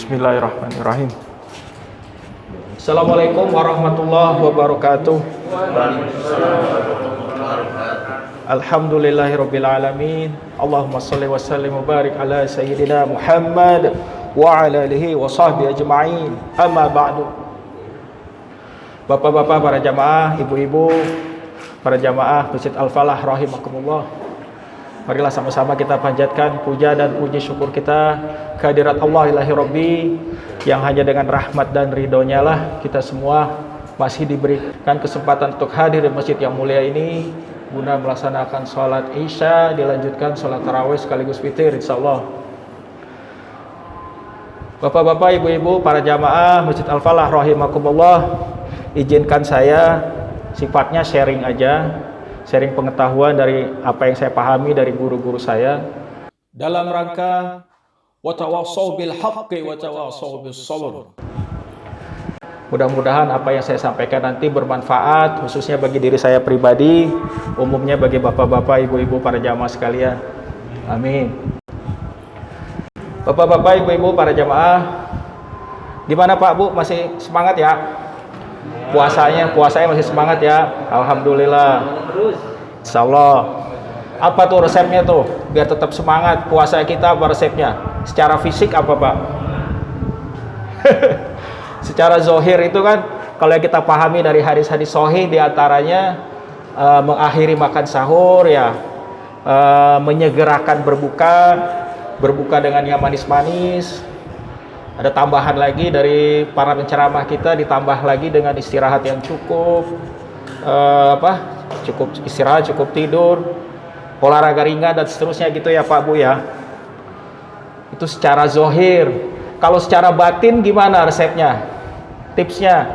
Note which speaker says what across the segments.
Speaker 1: Bismillahirrahmanirrahim. Assalamualaikum warahmatullahi wabarakatuh. Alhamdulillahirabbil alamin. Allahumma shalli wa sallim wa barik ala sayyidina Muhammad wa ala alihi wa sahbihi ajma'in. Amma ba'du. Bapak-bapak, para jamaah, ibu-ibu, para jamaah Masjid Al-Falah rahimakumullah. Marilah sama-sama kita panjatkan puja dan puji syukur kita kehadirat Allah ilahi Rabbi, yang hanya dengan rahmat dan ridhonya lah kita semua masih diberikan kesempatan untuk hadir di masjid yang mulia ini guna melaksanakan sholat isya, dilanjutkan sholat tarawih sekaligus witir insyaallah. Bapak-bapak, ibu-ibu, para jamaah Masjid Al-Falah rahimakumullah, izinkan saya sifatnya sharing aja, sharing pengetahuan dari apa yang saya pahami dari guru-guru saya dalam rangka watawassaw bil haqqi watawassaw bis sabr. Mudah-mudahan apa yang saya sampaikan nanti bermanfaat, khususnya bagi diri saya pribadi, umumnya bagi bapak-bapak, ibu-ibu, para jamaah sekalian. Amin. Bapak-bapak, ibu-ibu, para jamaah, gimana Pak Bu, masih semangat ya? Puasanya masih semangat ya? Alhamdulillah. Insyaallah. Apa tuh resepnya tuh biar tetap semangat puasa kita? Apa resepnya? Secara fisik apa Pak? Secara zohir itu kan kalau yang kita pahami dari hadis-hadis sahih, diantaranya mengakhiri makan sahur ya, menyegerakan berbuka dengan yang manis-manis. Ada tambahan lagi dari para penceramah kita, ditambah lagi dengan istirahat yang cukup, cukup istirahat, cukup tidur, olahraga ringan dan seterusnya gitu ya Pak Bu ya. Itu secara zohir. Kalau secara batin gimana resepnya, tipsnya?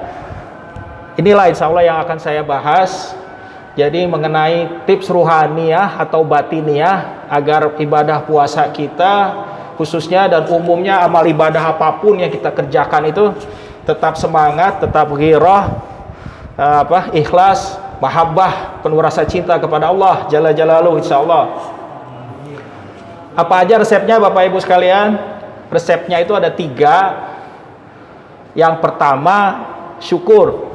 Speaker 1: Inilah insya Allah yang akan saya bahas. Jadi mengenai tips ruhaniyah atau batiniyah agar ibadah puasa kita khususnya dan umumnya amal ibadah apapun yang kita kerjakan itu tetap semangat, tetap ghirah, ikhlas, mahabbah, penuh rasa cinta kepada Allah Jalla Jalaluhu insyaallah. Apa aja resepnya Bapak Ibu sekalian? Resepnya itu ada 3. Yang pertama, syukur.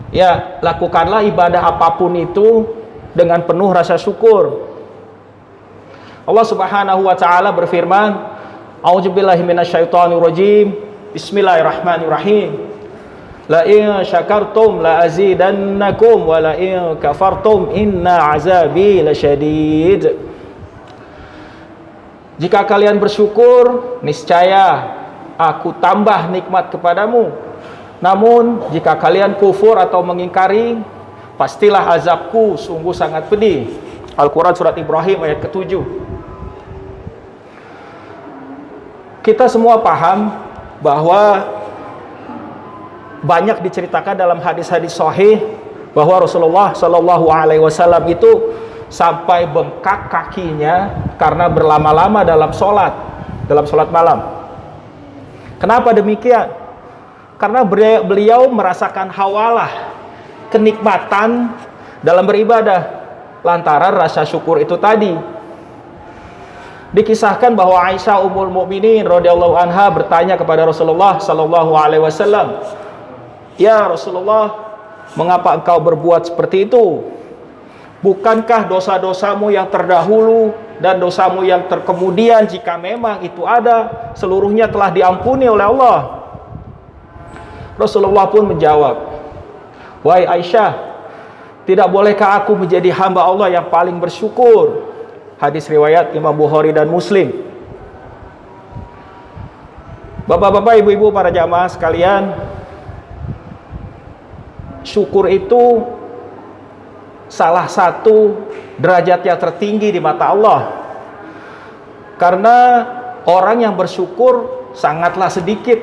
Speaker 1: Ya, lakukanlah ibadah apapun itu dengan penuh rasa syukur. Allah Subhanahu wa taala berfirman, A'udzubillahi minasyaitonirrajim. Bismillahirrahmanirrahim. La in syakartum la azidannakum wa la in kafartum inna azabi lasyadid. Jika kalian bersyukur, niscaya aku tambah nikmat kepadamu. Namun jika kalian kufur atau mengingkari, pastilah azabku sungguh sangat pedih. Al-Quran surat Ibrahim ayat ke-7. Kita semua paham bahwa banyak diceritakan dalam hadis-hadis sahih bahwa Rasulullah Shallallahu Alaihi Wasallam itu sampai bengkak kakinya karena berlama-lama dalam sholat malam. Kenapa demikian? Karena beliau merasakan hawalah, kenikmatan dalam beribadah lantaran rasa syukur itu tadi. Dikisahkan bahwa Aisyah Ummul Mukminin radhiyallahu anha bertanya kepada Rasulullah sallallahu alaihi wasallam, "Ya Rasulullah, mengapa engkau berbuat seperti itu? Bukankah dosa-dosamu yang terdahulu dan dosamu yang terkemudian, jika memang itu ada, seluruhnya telah diampuni oleh Allah?" Rasulullah pun menjawab, "Wahai Aisyah, tidak bolehkah aku menjadi hamba Allah yang paling bersyukur?" Hadis riwayat Imam Bukhari dan Muslim. Bapak-bapak, ibu-ibu, para jamaah sekalian, syukur itu salah satu derajat yang tertinggi di mata Allah. Karena orang yang bersyukur sangatlah sedikit.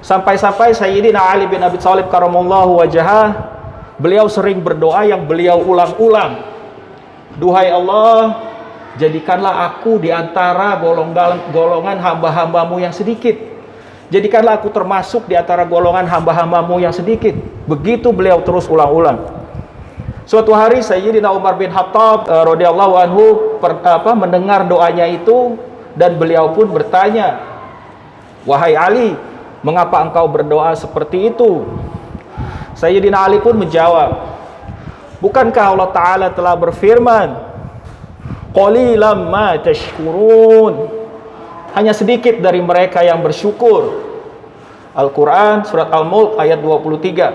Speaker 1: Sampai-sampai Sayyidina Ali bin Abi Thalib karamallahu wajhah, beliau sering berdoa yang beliau ulang-ulang. Duhai Allah, jadikanlah aku di antara golongan hamba-hambamu yang sedikit. Jadikanlah aku termasuk di antara golongan hamba-hambamu yang sedikit. Begitu beliau terus ulang-ulang. Suatu hari Sayyidina Umar bin Khattab radhiyallahu anhu mendengar doanya itu dan beliau pun bertanya, "Wahai Ali, mengapa engkau berdoa seperti itu?" Sayyidina Ali pun menjawab, "Bukankah Allah Ta'ala telah berfirman, qalilam ma tashkurun, hanya sedikit dari mereka yang bersyukur." Al-Quran surat Al-Mulk ayat 23.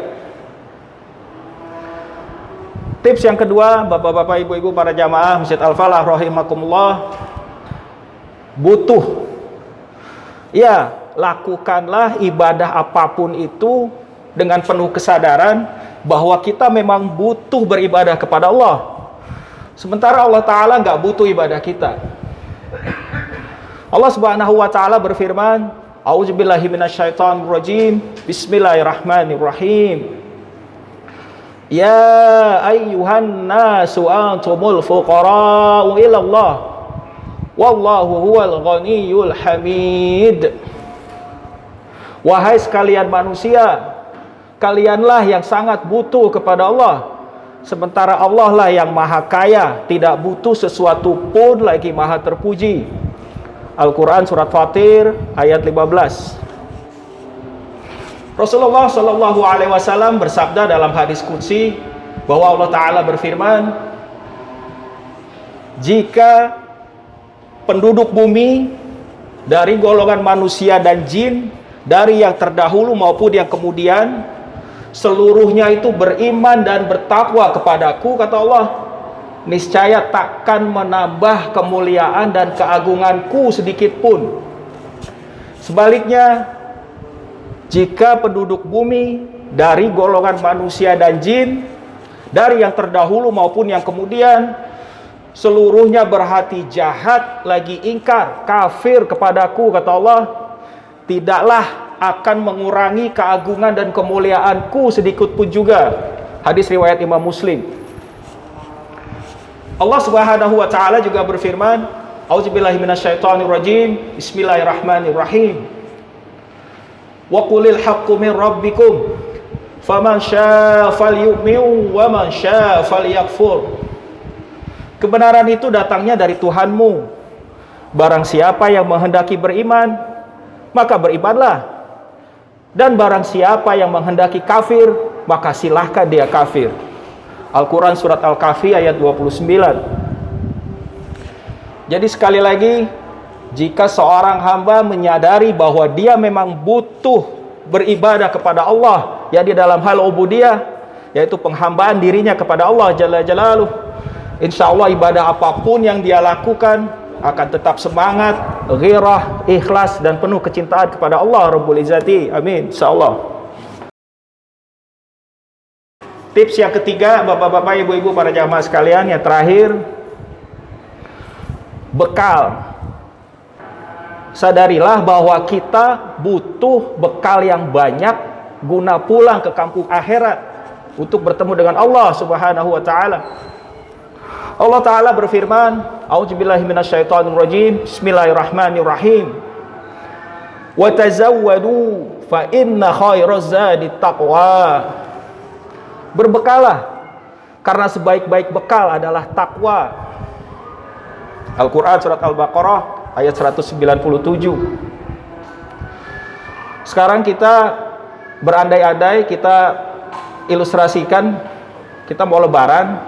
Speaker 1: Tips yang kedua, bapak-bapak, ibu-ibu, para jamaah Masjid Al-Falah rahimakumullah, butuh. Ya, lakukanlah ibadah apapun itu dengan penuh kesadaran bahwa kita memang butuh beribadah kepada Allah. Sementara Allah Ta'ala nggak butuh ibadah kita. Allah Subhanahu wa Ta'ala berfirman, "A'udzubillahi minasyaitonirrajim. Bismillahirrahmanirrahim. Ya ayyuhan nasu antumul fuqara'u ilallah. Wallahu huwal ghaniyyul hamid." Wahai sekalian manusia, kalianlah yang sangat butuh kepada Allah, sementara Allah lah yang maha kaya, tidak butuh sesuatu pun lagi maha terpuji. Al-Quran surat Fatir ayat 15. Rasulullah Shallallahu Alaihi Wasallam bersabda dalam hadis qudsi bahwa Allah Ta'ala berfirman, "Jika penduduk bumi dari golongan manusia dan jin, dari yang terdahulu maupun yang kemudian, seluruhnya itu beriman dan bertakwa kepadaku," kata Allah, "niscaya takkan menambah kemuliaan dan keagunganku sedikit pun. Sebaliknya, jika penduduk bumi dari golongan manusia dan jin, dari yang terdahulu maupun yang kemudian, seluruhnya berhati jahat lagi ingkar, kafir kepadaku," kata Allah, "tidaklah akan mengurangi keagungan dan kemuliaanku sedikit pun juga." Hadis riwayat Imam Muslim. Allah Subhanahu wa Ta'ala juga berfirman, "A'udzubillahi minasyaitonirrajim. Bismillahirrahmanirrahim. Wa qulil haqqu min rabbikum. Faman syaa'a falyu'min wa man syaa'a falyakfur." Kebenaran itu datangnya dari Tuhanmu. Barang siapa yang menghendaki beriman, maka berimanlah. Dan barang siapa yang menghendaki kafir, maka silahkan dia kafir. Al-Quran surat Al-Kahfi ayat 29. Jadi sekali lagi, jika seorang hamba menyadari bahwa dia memang butuh beribadah kepada Allah, ya di dalam hal ubudiyah, yaitu penghambaan dirinya kepada Allah Jalla Jalaluh, insya Allah ibadah apapun yang dia lakukan akan tetap semangat, ghirah, ikhlas, dan penuh kecintaan kepada Allah Rabbul Izzati. Amin, insya Allah. Tips yang ketiga, bapak-bapak, ibu-ibu, para jamaah sekalian, yang terakhir, bekal. Sadarilah bahwa kita butuh bekal yang banyak guna pulang ke kampung akhirat untuk bertemu dengan Allah Subhanahu wa Ta'ala. Allah Ta'ala berfirman, "A'udzubillahi minasyaitonirrajim. Bismillahirrahmanirrahim. Wa tazawwadu fa inna khairaz zadi taqwa." Berbekalah, karena sebaik-baik bekal adalah takwa. Al-Quran surat Al-Baqarah ayat 197. Sekarang kita berandai-andai, kita ilustrasikan, kita mau lebaran.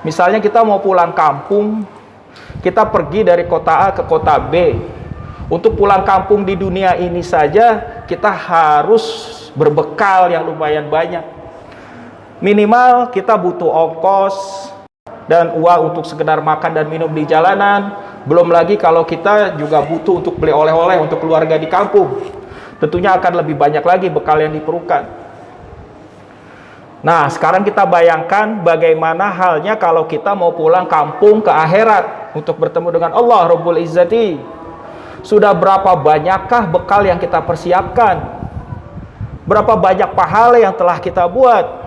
Speaker 1: Misalnya kita mau pulang kampung, kita pergi dari kota A ke kota B. Untuk pulang kampung di dunia ini saja, kita harus berbekal yang lumayan banyak. Minimal kita butuh ongkos dan uang untuk sekedar makan dan minum di jalanan. Belum lagi kalau kita juga butuh untuk beli oleh-oleh untuk keluarga di kampung. Tentunya akan lebih banyak lagi bekal yang diperlukan. Nah, sekarang kita bayangkan bagaimana halnya kalau kita mau pulang kampung ke akhirat untuk bertemu dengan Allah Rabbul Izzati. Sudah berapa banyakkah bekal yang kita persiapkan? Berapa banyak pahala yang telah kita buat?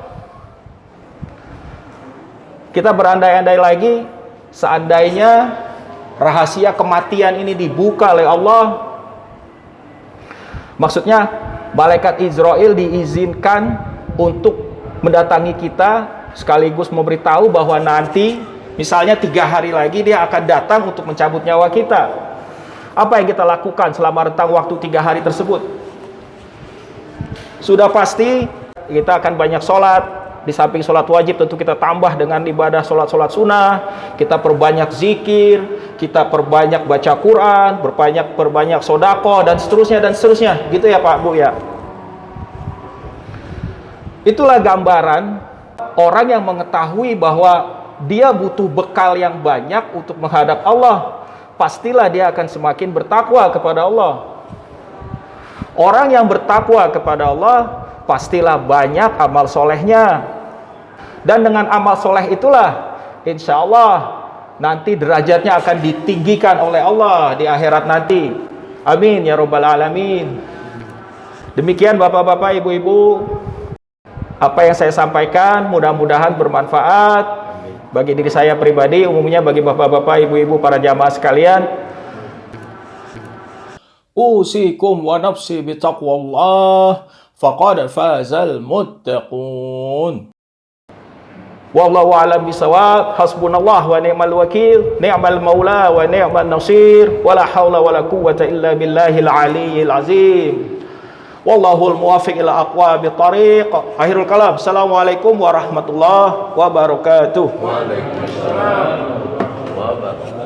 Speaker 1: Kita berandai-andai lagi, seandainya rahasia kematian ini dibuka oleh Allah, maksudnya malaikat Israel diizinkan untuk mendatangi kita, sekaligus memberitahu bahwa nanti misalnya 3 hari lagi dia akan datang untuk mencabut nyawa kita. Apa yang kita lakukan selama rentang waktu 3 hari tersebut? Sudah pasti kita akan banyak sholat. Di samping sholat wajib tentu kita tambah dengan ibadah sholat-sholat sunnah. Kita perbanyak zikir, kita perbanyak baca Quran, perbanyak sodako, dan seterusnya. Gitu ya Pak Bu ya. Itulah gambaran orang yang mengetahui bahwa dia butuh bekal yang banyak untuk menghadap Allah. Pastilah dia akan semakin bertakwa kepada Allah. Orang yang bertakwa kepada Allah pastilah banyak amal solehnya. Dan dengan amal soleh itulah insya Allah nanti derajatnya akan ditinggikan oleh Allah di akhirat nanti. Amin ya rabbal alamin. Demikian bapak-bapak, ibu-ibu, apa yang saya sampaikan mudah-mudahan bermanfaat bagi diri saya pribadi, umumnya bagi bapak-bapak, ibu-ibu, para jamaah sekalian. Usikum wa nafsi bitaqwallah faqad fazal muttaqun. Wallahu a'lam bisawab. Hasbunallah wa ni'mal wakil, ni'mal maula wa ni'man nasir, wala haula wala quwwata illa billahil aliyyil azim. Wallahul muwaffiq ila aqwamit thariq. Akhirul kalam. Assalamualaikum warahmatullahi wabarakatuh. Waalaikumsalam warahmatullahi wabarakatuh.